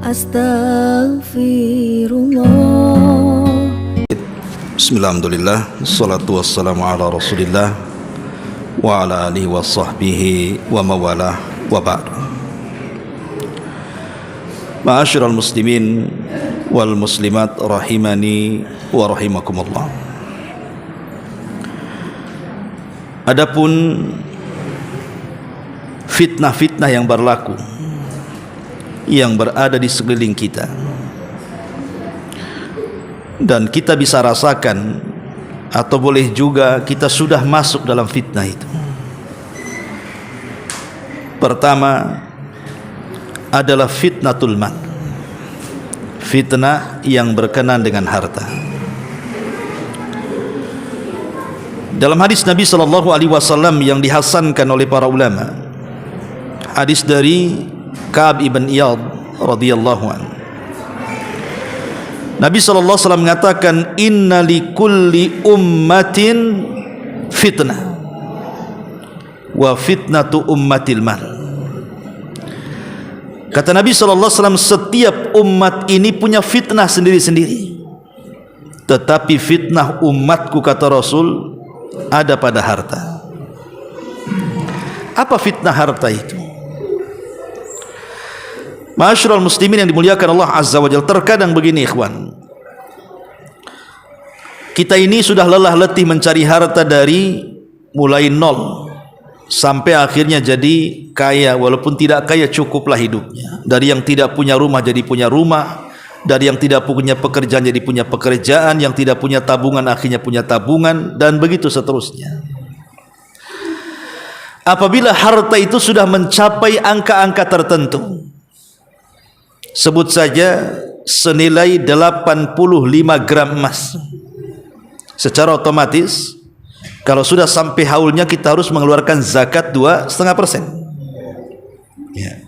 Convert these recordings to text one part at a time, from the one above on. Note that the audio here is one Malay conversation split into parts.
Astaghfirullah. Bismillahirrahmanirrahim. Assalatu wassalamu ala Rasulillah wa ala alihi wa sahbihi wa mawalah wa ba'du. Ma'asyiral muslimin wal muslimat rahimani wa rahimakumullah. Adapun fitnah-fitnah yang berlaku, yang berada di sekeliling kita, dan kita bisa rasakan atau boleh juga kita sudah masuk dalam fitnah itu. Pertama adalah fitnatul mal, fitnah yang berkenaan dengan harta. Dalam hadis Nabi SAW yang dihasankan oleh para ulama, hadis dari Ka'ab ibn Iyad radhiyallahu anhu, Nabi SAW mengatakan, inna likulli ummatin fitnah wa fitnatu ummatil mal. Kata Nabi SAW, setiap umat ini punya fitnah sendiri-sendiri, tetapi fitnah umatku, kata Rasul, ada pada harta. Apa fitnah harta itu? Ma'asyiral muslimin yang dimuliakan Allah Azza wa Jalla, terkadang begini ikhwan, kita ini sudah lelah letih mencari harta dari mulai nol sampai akhirnya jadi kaya, walaupun tidak kaya cukuplah hidupnya. Dari yang tidak punya rumah jadi punya rumah, dari yang tidak punya pekerjaan jadi punya pekerjaan, yang tidak punya tabungan akhirnya punya tabungan, dan begitu seterusnya. Apabila harta itu sudah mencapai angka-angka tertentu, sebut saja senilai 85 gram emas, secara otomatis kalau sudah sampai haulnya kita harus mengeluarkan zakat 2,5%. Ya.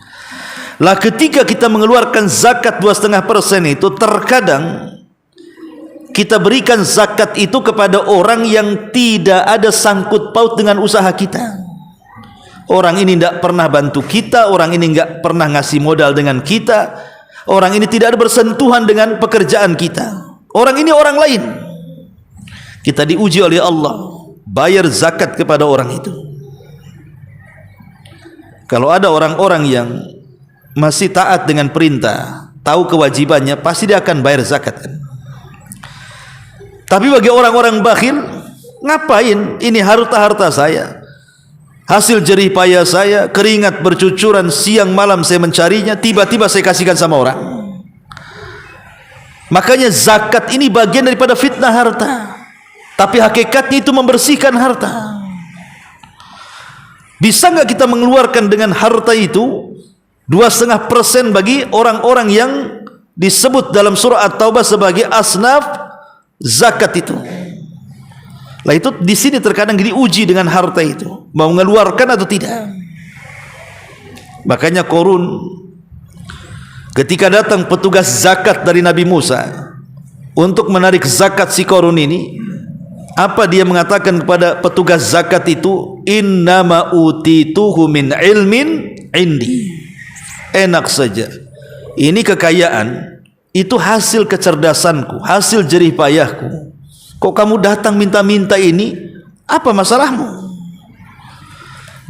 Lah ketika kita mengeluarkan zakat 2,5% itu, terkadang kita berikan zakat itu kepada orang yang tidak ada sangkut paut dengan usaha kita. Orang ini tidak pernah bantu kita, orang ini tidak pernah ngasih modal dengan kita, orang ini tidak ada bersentuhan dengan pekerjaan kita. Orang ini orang lain. Kita diuji oleh Allah, bayar zakat kepada orang itu. Kalau ada orang-orang yang masih taat dengan perintah, tahu kewajibannya, pasti dia akan bayar zakat kan? Tapi bagi orang-orang bakhil, ngapain? Ini harta-harta saya, hasil jerih payah saya, keringat bercucuran siang malam saya mencarinya, tiba-tiba saya kasihkan sama orang. Makanya zakat ini bagian daripada fitnah harta, tapi hakikatnya itu membersihkan harta. Bisa nggak kita mengeluarkan dengan harta itu 2,5% bagi orang-orang yang disebut dalam surah At-Taubah sebagai asnaf zakat itu? Lah itu di sini terkadang diuji dengan harta itu, mau mengeluarkan atau tidak. Makanya Qarun ketika datang petugas zakat dari Nabi Musa untuk menarik zakat si Qarun ini, apa dia mengatakan kepada petugas zakat itu? Innama utituhu min ilmin indi. Enak saja, ini kekayaan itu hasil kecerdasanku, hasil jerih payahku. Kok kamu datang minta-minta ini? Apa masalahmu?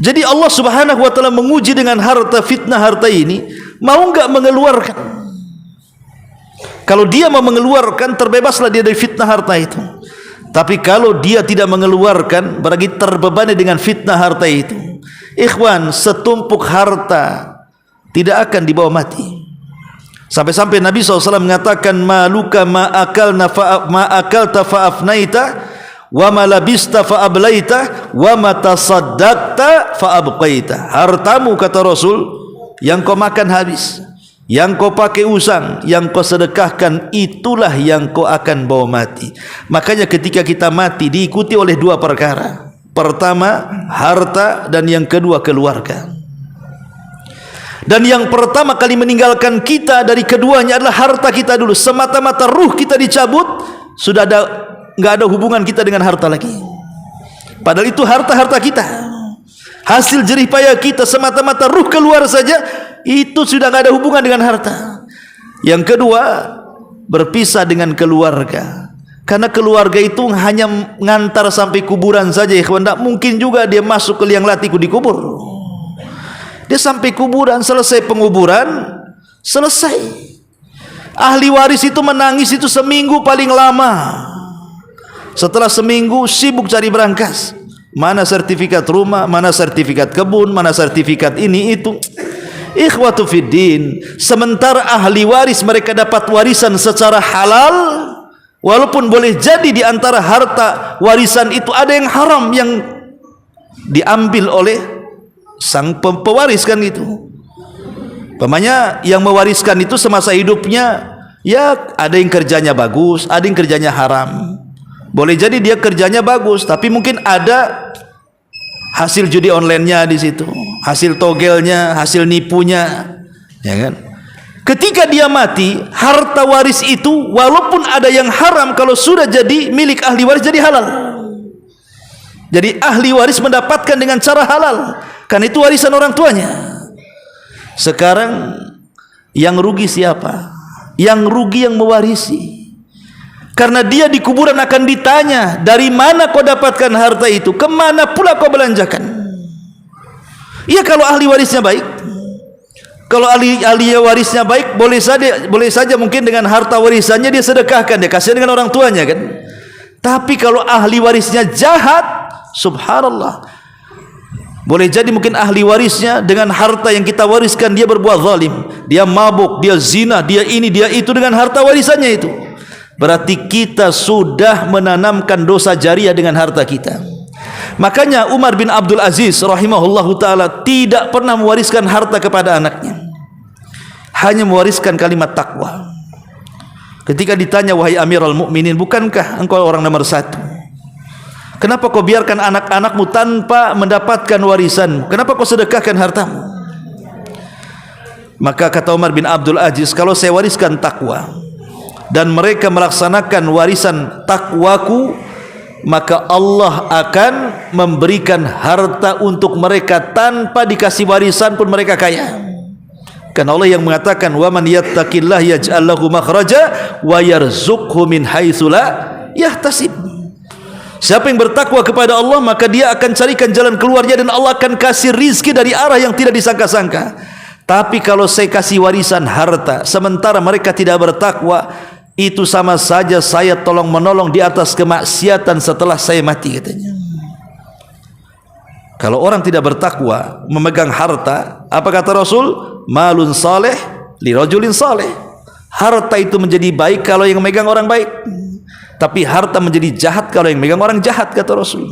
Jadi Allah Subhanahu wa taala menguji dengan harta, fitnah harta ini, mau enggak mengeluarkan? Kalau dia mau mengeluarkan, terbebaslah dia dari fitnah harta itu. Tapi kalau dia tidak mengeluarkan, berarti terbebani dengan fitnah harta itu. Ikhwan, setumpuk harta tidak akan dibawa mati. Sampai-sampai Nabi SAW mengatakan, maluka ma akalta fa'afnaita wa ma labista fa'ablaita wa ma tasaddaqta fa'abqaita. Hartamu, kata Rasul, yang kau makan habis, yang kau pakai usang, yang kau sedekahkan, itulah yang kau akan bawa mati. Makanya ketika kita mati diikuti oleh dua perkara. Pertama harta, dan yang kedua keluarga. Dan yang pertama kali meninggalkan kita dari keduanya adalah harta kita dulu. Semata-mata ruh kita dicabut, sudah nggak ada hubungan kita dengan harta lagi. Padahal itu harta-harta kita, hasil jerih payah kita, semata-mata ruh keluar saja, itu sudah nggak ada hubungan dengan harta. Yang kedua, berpisah dengan keluarga. Karena keluarga itu hanya ngantar sampai kuburan saja, ikhwan. Tak mungkin juga dia masuk ke liang latiku di kubur. Dia sampai kuburan, selesai penguburan, selesai. Ahli waris itu menangis itu seminggu paling lama. Setelah seminggu sibuk cari berangkas. Mana sertifikat rumah, mana sertifikat kebun, mana sertifikat ini itu. Ikhwatu fiddin, sementara ahli waris mereka dapat warisan secara halal, walaupun boleh jadi di antara harta warisan itu ada yang haram yang diambil oleh sang pewaris kan gitu. Pemanya yang mewariskan itu semasa hidupnya, ya ada yang kerjanya bagus, ada yang kerjanya haram. Boleh jadi dia kerjanya bagus, tapi mungkin ada hasil judi online-nya di situ, hasil togelnya, hasil nipunya, ya kan? Ketika dia mati, harta waris itu walaupun ada yang haram, kalau sudah jadi milik ahli waris jadi halal. Jadi ahli waris mendapatkan dengan cara halal, karena itu warisan orang tuanya. Sekarang yang rugi siapa? Yang rugi yang mewarisi. Karena dia di kuburan akan ditanya, dari mana kau dapatkan harta itu? Kemana pula kau belanjakan? Iya, kalau ahli warisnya baik. Kalau ahli warisnya baik, boleh saja mungkin dengan harta warisannya dia sedekahkan, dia kasih dengan orang tuanya kan. Tapi kalau ahli warisnya jahat, subhanallah, boleh jadi mungkin ahli warisnya dengan harta yang kita wariskan dia berbuat zalim, dia mabuk, dia zina, dia ini, dia itu dengan harta warisannya itu. Berarti kita sudah menanamkan dosa jariah dengan harta kita. Makanya Umar bin Abdul Aziz rahimahullahu ta'ala tidak pernah mewariskan harta kepada anaknya, hanya mewariskan kalimat takwa. Ketika ditanya, wahai Amirul Mukminin, bukankah engkau orang nomor satu? Kenapa kau biarkan anak-anakmu tanpa mendapatkan warisan? Kenapa kau sedekahkan hartamu? Maka kata Umar bin Abdul Aziz, kalau saya wariskan takwa dan mereka melaksanakan warisan takwaku, maka Allah akan memberikan harta untuk mereka tanpa dikasih warisan pun mereka kaya. Karena Allah yang mengatakan, wa man yattaqillah yaj'al lahu makhraja wa yarzuqhu min haitsu la yahtasib. Siapa yang bertakwa kepada Allah, maka dia akan carikan jalan keluarnya dan Allah akan kasih rizki dari arah yang tidak disangka-sangka. Tapi kalau saya kasih warisan harta sementara mereka tidak bertakwa, itu sama saja saya tolong menolong di atas kemaksiatan setelah saya mati, katanya. Kalau orang tidak bertakwa memegang harta, apa kata Rasul? Malun saleh li rajulin saleh. Harta itu menjadi baik kalau yang memegang orang baik, tapi harta menjadi jahat kalau yang memegang orang jahat, kata Rasul.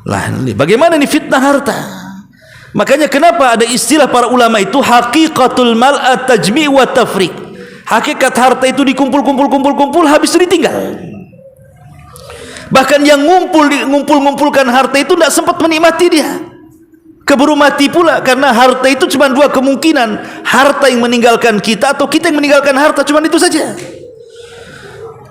Lah, bagaimana ini fitnah harta? Makanya kenapa ada istilah para ulama itu haqiqatul mal at-tajmi' wa tafriq. Hakikat harta itu dikumpul habis itu ditinggal. Bahkan yang ngumpulkan harta itu tidak sempat menikmati dia, keburu mati pula. Karena harta itu cuma dua kemungkinan, harta yang meninggalkan kita atau kita yang meninggalkan harta, cuma itu saja.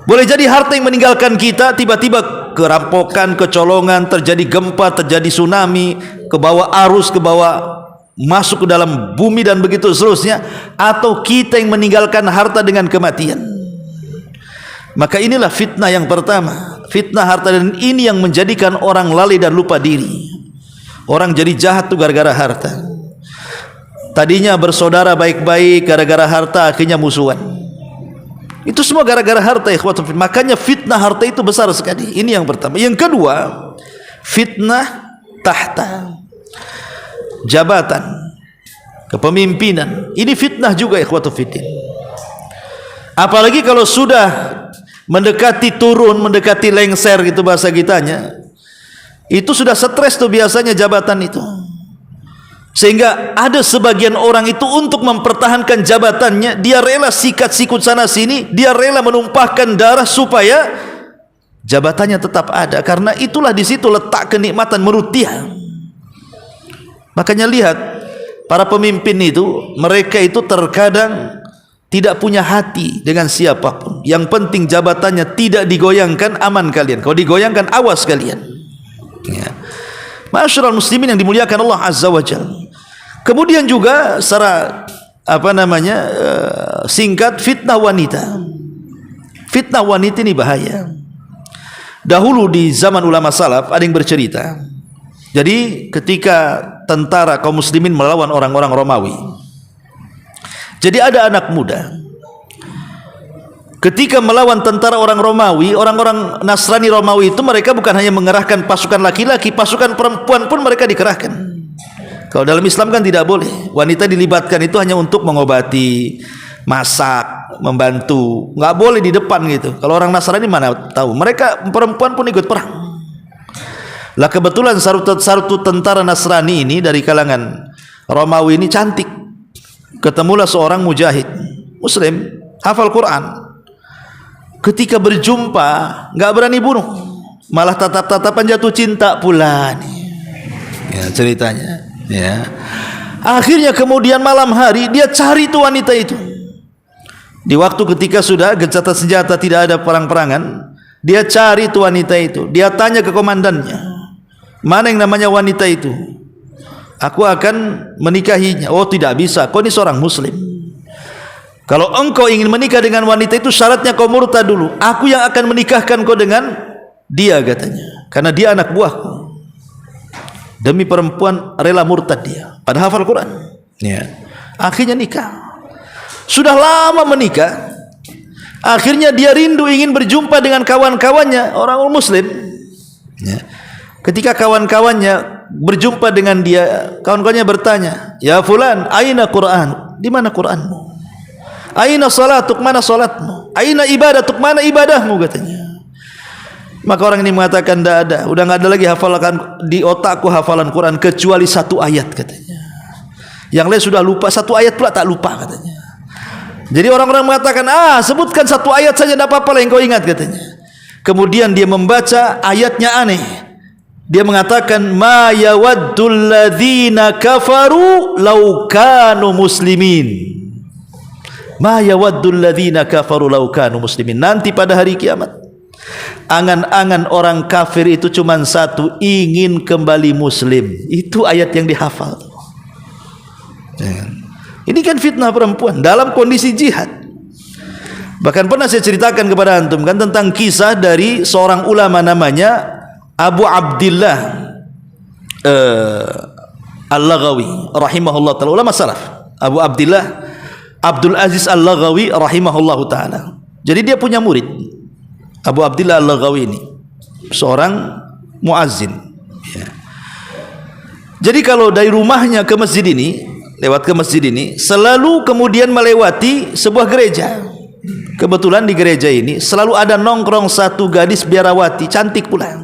Boleh jadi harta yang meninggalkan kita, tiba-tiba kerampokan, kecolongan, terjadi gempa, terjadi tsunami, ke bawah arus, ke bawah masuk ke dalam bumi dan begitu seterusnya. Atau kita yang meninggalkan harta dengan kematian. Maka inilah fitnah yang pertama, fitnah harta, dan ini yang menjadikan orang lalai dan lupa diri. Orang jadi jahat tuh gara-gara harta. Tadinya bersaudara baik-baik, gara-gara harta akhirnya musuhan. Itu semua gara-gara harta, ikhwatu. Makanya fitnah harta itu besar sekali. Ini yang pertama. Yang kedua, fitnah tahta, jabatan, kepemimpinan. Ini fitnah juga, ikhwatu fiddin. Apalagi kalau sudah mendekati turun, mendekati lengser gitu bahasa kitanya, itu sudah stres tuh biasanya jabatan itu. Sehingga ada sebagian orang itu untuk mempertahankan jabatannya, dia rela sikat sikut sana sini, dia rela menumpahkan darah supaya jabatannya tetap ada. Karena itulah di situ letak kenikmatan menurut dia. Makanya lihat para pemimpin itu, mereka itu terkadang tidak punya hati dengan siapapun. Yang penting jabatannya tidak digoyangkan, aman kalian. Kalau digoyangkan, awas kalian. Ya. Ma'asyiral muslimin yang dimuliakan Allah Azza wa Jalla. Kemudian juga secara singkat, fitnah wanita. Fitnah wanita ini bahaya. Dahulu di zaman ulama salaf ada yang bercerita. Jadi ketika tentara kaum muslimin melawan orang-orang Romawi, jadi ada anak muda. Ketika melawan tentara orang Romawi, orang-orang Nasrani Romawi itu mereka bukan hanya mengerahkan pasukan laki-laki, pasukan perempuan pun mereka dikerahkan. Kalau dalam Islam kan tidak boleh. Wanita dilibatkan itu hanya untuk mengobati, masak, membantu. Nggak boleh di depan gitu. Kalau orang Nasrani mana tahu. Mereka perempuan pun ikut perang. Lah kebetulan satu tentara Nasrani ini dari kalangan Romawi ini cantik. Ketemulah seorang mujahid Muslim, hafal Quran. Ketika berjumpa nggak berani bunuh, malah tatap-tatapan, jatuh cinta pula nih. Ya ceritanya. Ya. Akhirnya kemudian malam hari dia cari tuh wanita itu. Di waktu ketika sudah gencatan senjata, tidak ada perang-perangan, dia cari tuh wanita itu. Dia tanya ke komandannya, mana yang namanya wanita itu? Aku akan menikahinya. Oh tidak bisa, kau ini seorang muslim. Kalau engkau ingin menikah dengan wanita itu, syaratnya kau murtad dulu. Aku yang akan menikahkan kau dengan dia, katanya. Karena dia anak buahku. Demi perempuan rela murtad dia, padahal hafal Quran. Ya. Akhirnya nikah. Sudah lama menikah. Akhirnya dia rindu ingin berjumpa dengan kawan-kawannya orang muslim. Ya. Ketika kawan-kawannya berjumpa dengan dia, kawan-kawannya bertanya, "Ya fulan, aina Quran? Di mana Quranmu? Aina salatuk? Mana salatmu? Aina ibadatuk? Mana ibadahmu?" katanya. Maka orang ini mengatakan, tidak ada, udah nggak ada lagi hafalan di otakku hafalan Quran kecuali satu ayat, katanya. Yang lain sudah lupa, satu ayat pula tak lupa, katanya. Jadi orang-orang mengatakan, sebutkan satu ayat saja, tidak apa-apa lah yang kau ingat, katanya. Kemudian dia membaca ayatnya aneh. Dia mengatakan, ma yawaddul ladzina kafaru law kanu muslimin. Ma yawaddul ladzina kafaru law kanu muslimin. Nanti pada hari kiamat, angan-angan orang kafir itu cuma satu, ingin kembali muslim. Itu ayat yang dihafal. Ini kan fitnah perempuan dalam kondisi jihad. Bahkan pernah saya ceritakan kepada antum kan tentang kisah dari seorang ulama namanya Abu Abdillah Al-Laghawi rahimahullah ta'ala, ulama salaf. Abu Abdillah Abdul Aziz Al-Laghawi rahimahullah ta'ala. Jadi dia punya murid, Abu Abdillah Al-Laghawi ini seorang muazzin, ya. Jadi kalau dari rumahnya ke masjid ini, lewat ke masjid ini, selalu kemudian melewati sebuah gereja. Kebetulan di gereja ini selalu ada nongkrong satu gadis biarawati, cantik pula.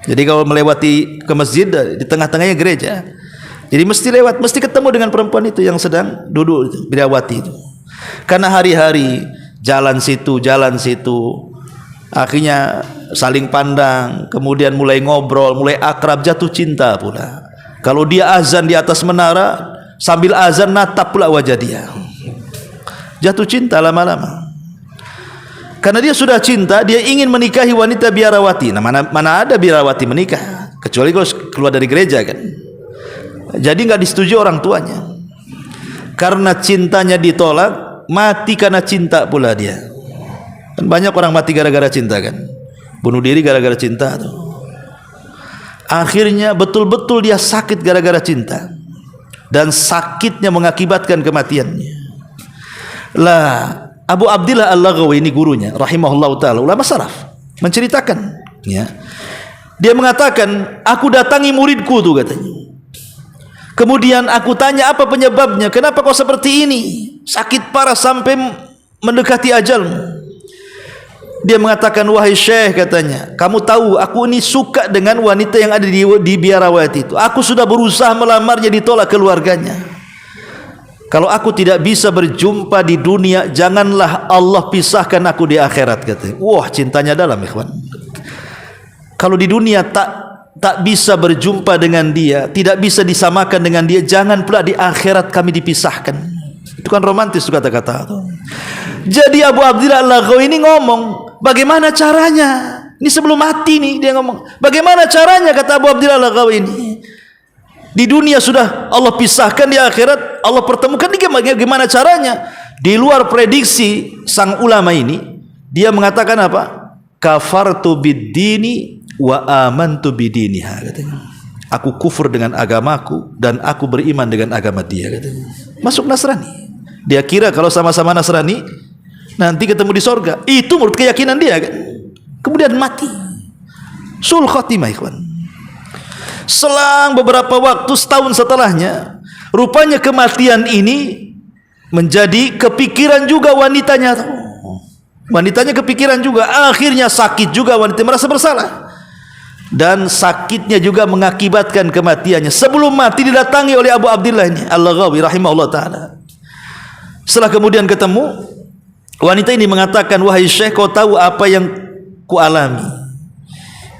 Jadi kalau melewati ke masjid, di tengah-tengahnya gereja, jadi mesti lewat, mesti ketemu dengan perempuan itu yang sedang duduk itu, biarawati itu. Karena hari-hari jalan situ, akhirnya saling pandang, kemudian mulai ngobrol, mulai akrab, jatuh cinta pula. Kalau dia azan di atas menara, sambil azan natap pula wajah dia. Jatuh cinta lama-lama. Karena dia sudah cinta, dia ingin menikahi wanita biarawati. Nah, mana ada biarawati menikah, kecuali kalau keluar dari gereja kan. Jadi nggak disetujui orang tuanya. Karena cintanya ditolak, mati karena cinta pula dia. Dan banyak orang mati gara-gara cinta kan, bunuh diri gara-gara cinta tuh. Akhirnya betul-betul dia sakit gara-gara cinta, dan sakitnya mengakibatkan kematiannya. Lah Abu Abdillah Al-Laghawi ini gurunya rahimahullah ta'ala, ulama salaf, menceritakan, ya. Dia mengatakan, aku datangi muridku tuh, katanya. Kemudian aku tanya apa penyebabnya, kenapa kau seperti ini, sakit parah sampai mendekati ajalmu. Dia mengatakan, wahai syekh, katanya, kamu tahu aku ini suka dengan wanita yang ada di biarawati itu. Aku sudah berusaha melamarnya, ditolak keluarganya. Kalau aku tidak bisa berjumpa di dunia, janganlah Allah pisahkan aku di akhirat, katanya. Wah, cintanya dalam, ikhwan. Kalau di dunia tak bisa berjumpa dengan dia, tidak bisa disamakan dengan dia, jangan pula di akhirat kami dipisahkan. Itu kan romantis kata-kata. Jadi Abu Abdillah Al-Laghawi ini ngomong, bagaimana caranya? Ini sebelum mati nih dia ngomong, bagaimana caranya, kata Abu Abdillah Al-Laghawi ini, Di dunia sudah Allah pisahkan, di akhirat Allah pertemukan. Gimana caranya? Di luar prediksi sang ulama ini, dia mengatakan apa? Kafartu bid-dini wa amantu bidiniha, katanya. Aku kufur dengan agamaku dan aku beriman dengan agama dia, katanya. Masuk Nasrani. Dia kira kalau sama-sama Nasrani nanti ketemu di sorga. Itu menurut keyakinan dia, kan? Kemudian mati. Sul khotimah, ikhwan. Selang beberapa waktu, setahun setelahnya, rupanya kematian ini menjadi kepikiran juga wanitanya. Wanitanya kepikiran juga. Akhirnya sakit juga, wanita merasa bersalah. Dan sakitnya juga mengakibatkan kematiannya. Sebelum mati didatangi oleh Abu Abdillah ini, Al-Laghawi rahimahullah ta'ala. Setelah kemudian ketemu, wanita ini mengatakan, wahai Syekh, kau tahu apa yang kualami?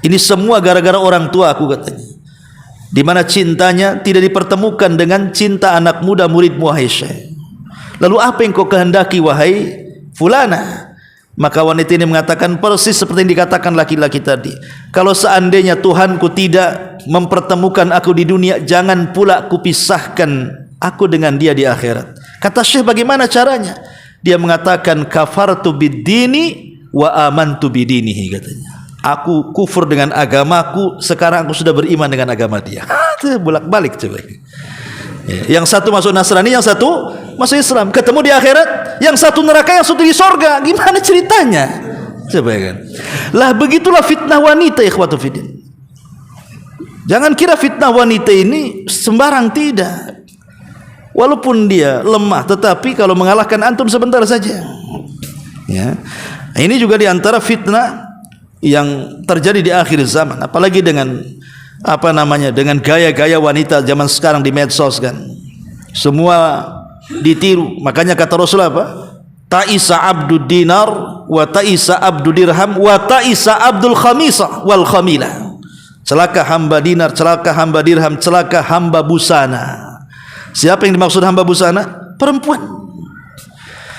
Ini semua gara-gara orang tua aku, katanya. Di mana cintanya tidak dipertemukan dengan cinta anak muda murid wahai Syekh. Lalu apa yang kau kehendaki wahai fulana? Maka wanita ini mengatakan persis seperti yang dikatakan laki-laki tadi. Kalau seandainya Tuhanku tidak mempertemukan aku di dunia, jangan pula kupisahkan aku dengan dia di akhirat. Kata Syekh, bagaimana caranya? Dia mengatakan kafartu bid-dini wa amantu bidinihi, katanya. Aku kufur dengan agamaku, sekarang aku sudah beriman dengan agama dia. Itu bolak-balik coba. Yang satu masuk Nasrani, yang satu masuk Islam. Ketemu di akhirat, yang satu neraka, yang satu di sorga. Gimana ceritanya? Coba kan. Lah begitulah fitnah wanita, ikhwatu fiddin. Jangan kira fitnah wanita ini sembarang, tidak. Walaupun dia lemah, tetapi kalau mengalahkan antum sebentar saja. Ya. Ini juga diantara fitnah yang terjadi di akhir zaman, apalagi dengan dengan gaya-gaya wanita zaman sekarang di medsos, kan. Semua ditiru. Makanya kata Rasulullah apa? Ta'isa abdud dinar wa ta'isa abdud dirham wa ta'isa abdul khamisah wal khamilah. Celaka hamba dinar, celaka hamba dirham, celaka hamba busana. Siapa yang dimaksud hamba busana? Perempuan.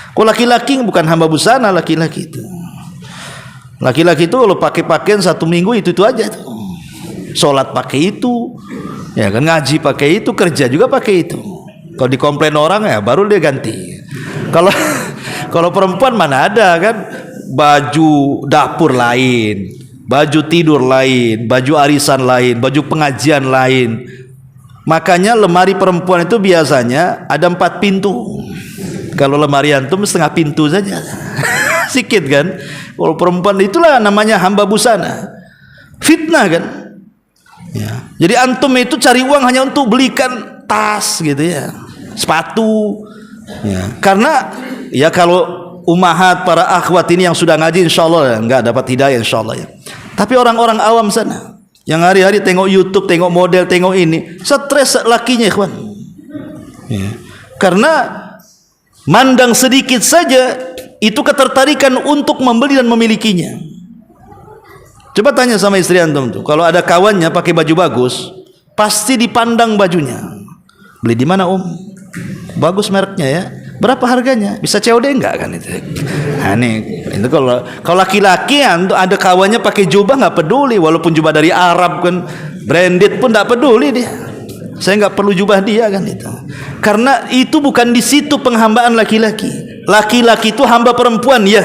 Kalau laki-laki bukan hamba busana, laki-laki itu. Laki-laki itu kalau pakai pakaian satu minggu itu aja tuh. Sholat pakai itu, ya kan, ngaji pakai itu, kerja juga pakai itu. Kalau dikomplain orang, ya baru dia ganti. Kalau perempuan mana ada, kan, baju dapur lain, baju tidur lain, baju arisan lain, baju pengajian lain. Makanya lemari perempuan itu biasanya ada 4 pintu. Kalau lemari antum setengah pintu saja. Sikit, kan. Kalau perempuan itulah namanya hamba busana. Fitnah, kan. Ya. Jadi antum itu cari uang hanya untuk belikan tas gitu, ya, sepatu, ya. Karena ya kalau umahat para akhwat ini yang sudah ngaji insyaallah ya, enggak dapat hidayah insyaallah, ya. Tapi orang-orang awam sana yang hari-hari tengok YouTube, tengok model, tengok ini, stres lakinya, ikhwan. Ya. Karena mandang sedikit saja itu ketertarikan untuk membeli dan memilikinya. Coba tanya sama istri antum tuh, kalau ada kawannya pakai baju bagus, pasti dipandang bajunya. Beli di mana, Om? Bagus mereknya, ya. Berapa harganya? Bisa COD enggak, kan itu? Nah, itu kalau laki-laki ada kawannya pakai jubah nggak peduli, walaupun jubah dari Arab, kan, branded pun nggak peduli dia. Saya nggak perlu jubah dia, kan itu. Karena itu bukan di situ penghambaan laki-laki. Laki-laki itu hamba perempuan, ya.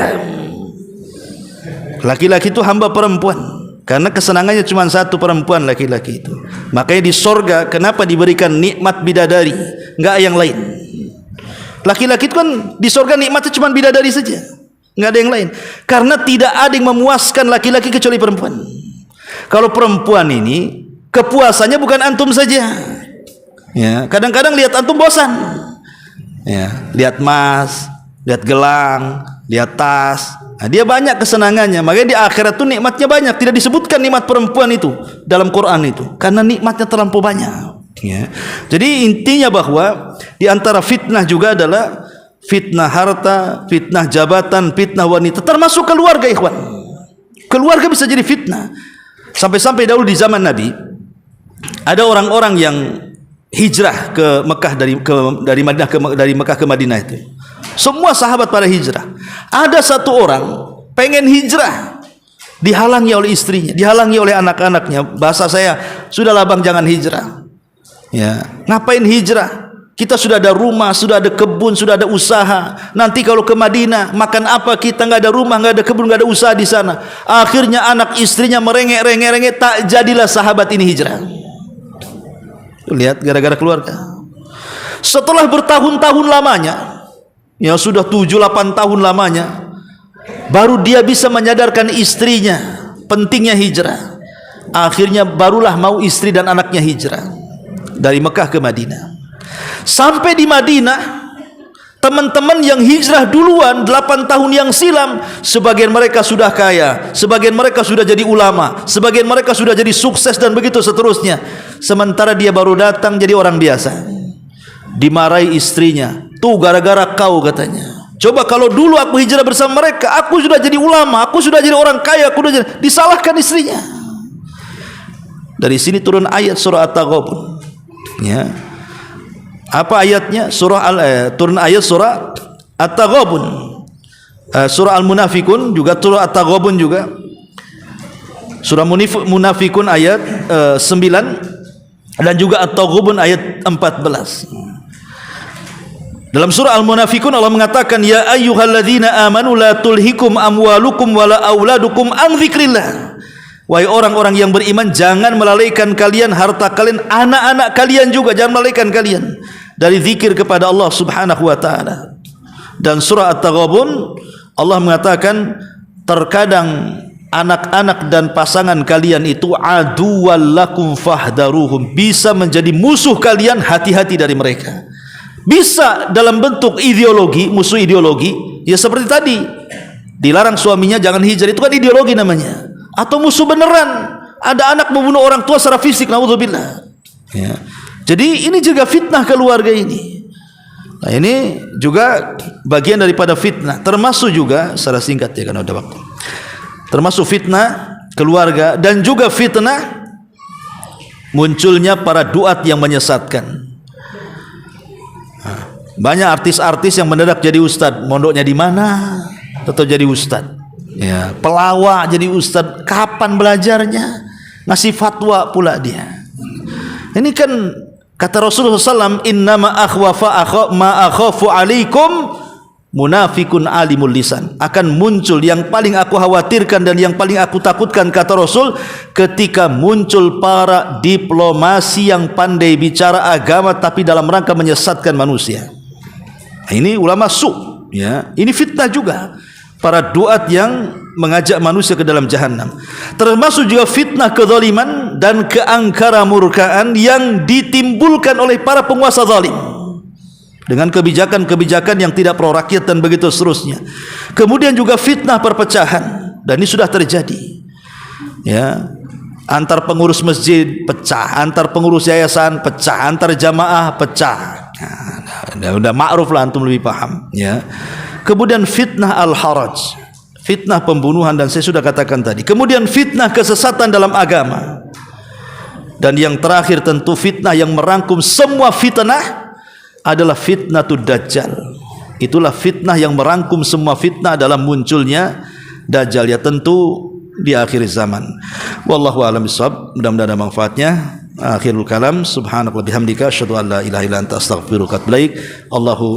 Laki-laki itu hamba perempuan, karena kesenangannya cuma satu, perempuan, laki-laki itu. Makanya di sorga kenapa diberikan nikmat bidadari, enggak yang lain. Laki-laki itu kan di sorga nikmatnya cuma bidadari saja, enggak ada yang lain. Karena tidak ada yang memuaskan laki-laki kecuali perempuan. Kalau perempuan ini kepuasannya bukan antum saja. Ya, kadang-kadang lihat antum bosan. Ya, lihat emas, lihat gelang, lihat tas. Nah, dia banyak kesenangannya. Makanya di akhirat itu nikmatnya banyak. Tidak disebutkan nikmat perempuan itu dalam Quran itu, karena nikmatnya terlampau banyak, ya. Jadi intinya bahwa di antara fitnah juga adalah fitnah harta, fitnah jabatan, fitnah wanita, termasuk keluarga, ikhwan. Keluarga bisa jadi fitnah. Sampai-sampai dahulu di zaman Nabi ada orang-orang yang hijrah ke Mekah dari Mekah ke Madinah itu. Semua sahabat pada hijrah. Ada satu orang pengen hijrah, dihalangi oleh istrinya, dihalangi oleh anak-anaknya. Bahasa saya, sudahlah bang, jangan hijrah. Ya, ngapain hijrah? Kita sudah ada rumah, sudah ada kebun, sudah ada usaha. Nanti kalau ke Madinah, makan apa kita? Nggak ada rumah, nggak ada kebun, nggak ada usaha di sana. Akhirnya anak istrinya merengek, tak jadilah sahabat ini hijrah. Lihat, gara-gara keluarga. Setelah bertahun-tahun lamanya, ya sudah 7-8 tahun lamanya, baru dia bisa menyadarkan istrinya pentingnya hijrah. Akhirnya barulah mau istri dan anaknya hijrah dari Mekah ke Madinah. Sampai di Madinah, teman-teman yang hijrah duluan 8 tahun yang silam, sebagian mereka sudah kaya, sebagian mereka sudah jadi ulama, sebagian mereka sudah jadi sukses dan begitu seterusnya. Sementara dia baru datang jadi orang biasa. Dimarahi istrinya, tuh gara-gara kau, katanya. Coba kalau dulu aku hijrah bersama mereka, aku sudah jadi ulama, aku sudah jadi orang kaya, aku sudah jadi... Disalahkan istrinya. Dari sini turun ayat surah At-Taghabun. Ya. Apa ayatnya? Turun ayat surah At-Taghabun. Surah Al-Munafikun juga, surah At-Taghabun juga. Surah Munafikun ayat 9 dan juga At-Taghabun ayat 14. Dalam surah Al-Munafikun Allah mengatakan, ya ayyuhalladzina amanu la tulhikum amwalukum wala auladukum an dzikrillah. Wahai orang-orang yang beriman, jangan melalaikan kalian harta kalian, anak-anak kalian juga jangan melalaikan kalian dari zikir kepada Allah Subhanahu wa taala. Dan surah At-Taghabun Allah mengatakan, terkadang anak-anak dan pasangan kalian itu aduwwal lakum fahdaruhum, bisa menjadi musuh kalian, hati-hati dari mereka. Bisa dalam bentuk ideologi, musuh ideologi, ya seperti tadi dilarang suaminya jangan hijrah, itu kan ideologi namanya. Atau musuh beneran, ada anak membunuh orang tua secara fisik, naudzubillah. Ya. Jadi ini juga fitnah keluarga ini. Nah, ini juga bagian daripada fitnah, termasuk juga secara singkat ya karena udah waktu. Termasuk fitnah keluarga dan juga fitnah munculnya para duat yang menyesatkan. Banyak artis-artis yang mendadak jadi ustad, mondoknya di mana? Tetap jadi ustad. Ya, pelawak jadi ustad, kapan belajarnya? Ngasih fatwa pula dia. Ini kan kata Rasulullah SAW, innama akhwafa ma akhafu alaikum munafikun alimul lisan. Akan muncul yang paling aku khawatirkan dan yang paling aku takutkan, kata Rasul, ketika muncul para diplomasi yang pandai bicara agama tapi dalam rangka menyesatkan manusia. Nah, ini ulama su, ya. Ini fitnah juga. Para duat yang mengajak manusia ke dalam jahanam. Termasuk juga fitnah kezaliman dan keangkara murkaan yang ditimbulkan oleh para penguasa zalim dengan kebijakan-kebijakan yang tidak pro rakyat dan begitu seterusnya. Kemudian juga fitnah perpecahan, dan ini sudah terjadi. Ya, antar pengurus masjid pecah, antar pengurus yayasan pecah, antar jamaah pecah. Nah, udah ma'ruf lah, antum lebih paham, ya. Kemudian fitnah al-haraj, fitnah pembunuhan, dan saya sudah katakan tadi. Kemudian fitnah kesesatan dalam agama. Dan yang terakhir tentu fitnah yang merangkum semua fitnah adalah fitnatud dajjal. Itulah fitnah yang merangkum semua fitnah dalam munculnya dajjal, ya tentu di akhir zaman. Wallahu a'lam bishawab. Mudah-mudahan ada manfaatnya. Akhirul kalam, subhanallah bihamdika asyhadu an la ilaha illa anta astaghfiruka wa atubu ilaik. Allahu